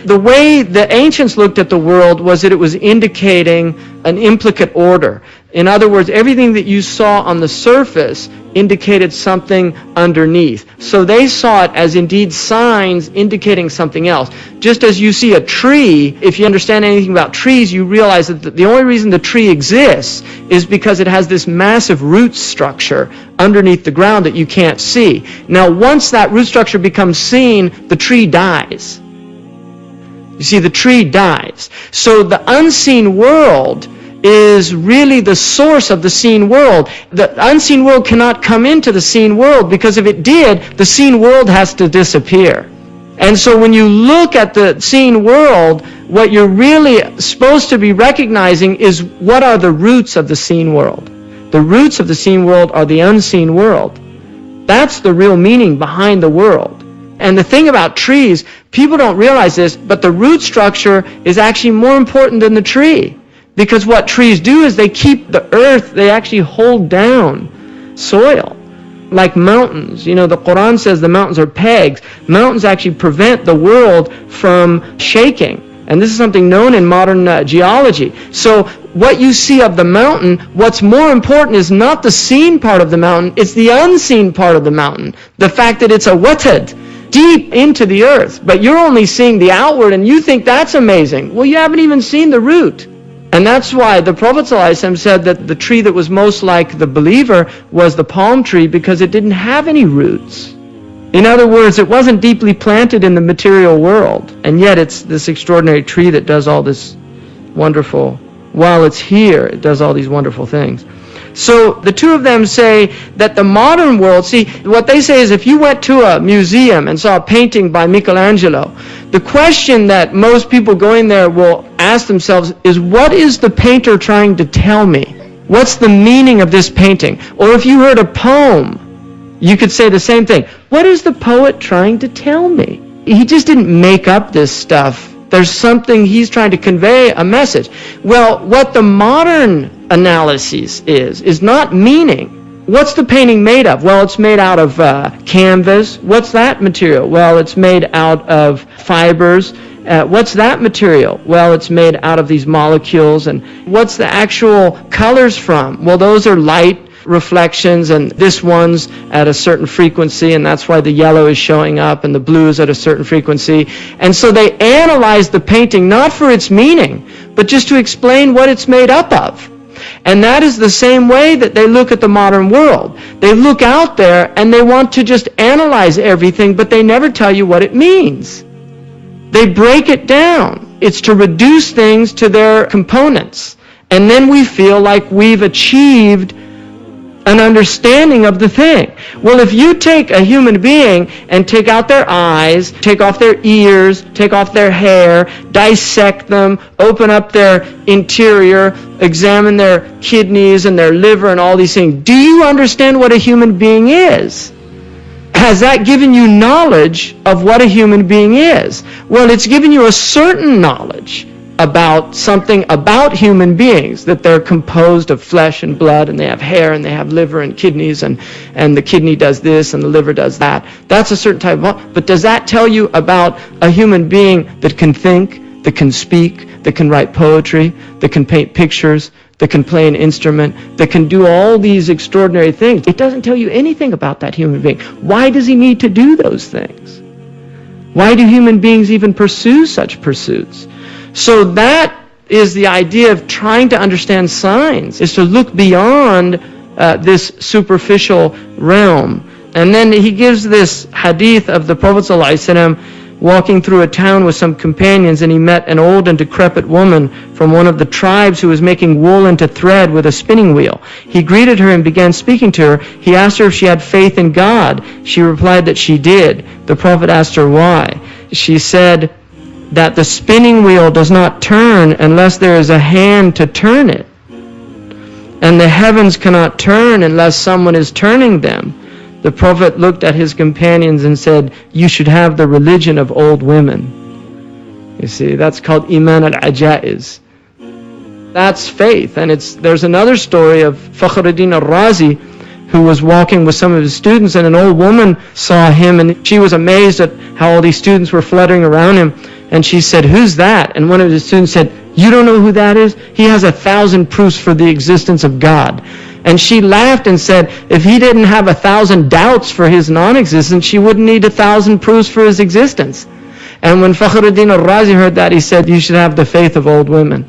The way the ancients looked at the world was that it was indicating an implicate order. In other words, everything that you saw on the surface indicated something underneath. So they saw it as indeed signs indicating something else. Just as you see a tree, if you understand anything about trees, you realize that the only reason the tree exists is because it has this massive root structure underneath the ground that you can't see. Now, once that root structure becomes seen, the tree dies. You see, the tree dies. So the unseen world is really the source of the seen world. The unseen world cannot come into the seen world, because if it did, the seen world has to disappear. And so when you look at the seen world, what you're really supposed to be recognizing is what are the roots of the seen world. The roots of the seen world are the unseen world. That's the real meaning behind the world. And the thing about trees, people don't realize this, but the root structure is actually more important than the tree. Because what trees do is they keep the earth, they actually hold down soil. Like mountains. You know, the Quran says the mountains are pegs. Mountains actually prevent the world from shaking. And this is something known in modern geology. So what you see of the mountain, what's more important is not the seen part of the mountain, it's the unseen part of the mountain. The fact that it's a watad, deep into the earth. But you're only seeing the outward and you think that's amazing. Well, you haven't even seen the root. And that's why the Prophet ﷺ said that the tree that was most like the believer was the palm tree, because it didn't have any roots. In other words, it wasn't deeply planted in the material world. And yet it's this extraordinary tree that does all this wonderful, while it's here, it does all these wonderful things. So the two of them say that the modern world, see, what they say is if you went to a museum and saw a painting by Michelangelo, the question that most people going there will ask themselves is, what is the painter trying to tell me? What's the meaning of this painting? Or if you heard a poem, you could say the same thing. What is the poet trying to tell me? He just didn't make up this stuff. There's something he's trying to convey, a message. Well, what the modern analysis is not meaning. What's the painting made of? Well, it's made out of canvas. What's that material? Well, it's made out of fibers. What's that material? Well, it's made out of these molecules. And what's the actual colors from? Well, those are light reflections, and this one's at a certain frequency, and that's why the yellow is showing up, and the blue is at a certain frequency. And so they analyze the painting not for its meaning, but just to explain what it's made up of. And that is the same way that they look at the modern world. They look out there and they want to just analyze everything, but they never tell you what it means. They break it down. It's to reduce things to their components. And then we feel like we've achieved an understanding of the thing. Well, if you take a human being and take out their eyes, take off their ears, take off their hair, dissect them, open up their interior, examine their kidneys and their liver and all these things, do you understand what a human being is? Has that given you knowledge of what a human being is? Well, it's given you a certain knowledge about something about human beings, that they're composed of flesh and blood, and they have hair, and they have liver and kidneys, and the kidney does this, and the liver does that. That's a certain type of... But does that tell you about a human being that can think, that can speak, that can write poetry, that can paint pictures, that can play an instrument, that can do all these extraordinary things? It doesn't tell you anything about that human being. Why does he need to do those things? Why do human beings even pursue such pursuits? So that is the idea of trying to understand signs, is to look beyond this superficial realm. And then he gives this hadith of the Prophet ﷺ walking through a town with some companions, and he met an old and decrepit woman from one of the tribes who was making wool into thread with a spinning wheel. He greeted her and began speaking to her. He asked her if she had faith in God. She replied that she did. The Prophet asked her why. She said that the spinning wheel does not turn unless there is a hand to turn it. And the heavens cannot turn unless someone is turning them. The Prophet looked at his companions and said, you should have the religion of old women. You see, that's called Iman al-Ajaiz. That's faith. And there's another story of Fakhruddin al-Razi, who was walking with some of his students, and an old woman saw him, and she was amazed at how all these students were fluttering around him. And she said, "Who's that?" And one of his students said, "You don't know who that is? He has 1,000 proofs for the existence of God." And she laughed and said, if he didn't have 1,000 doubts for his non-existence, she wouldn't need 1,000 proofs for his existence. And when Fakhruddin al-Razi heard that, he said, "You should have the faith of old women."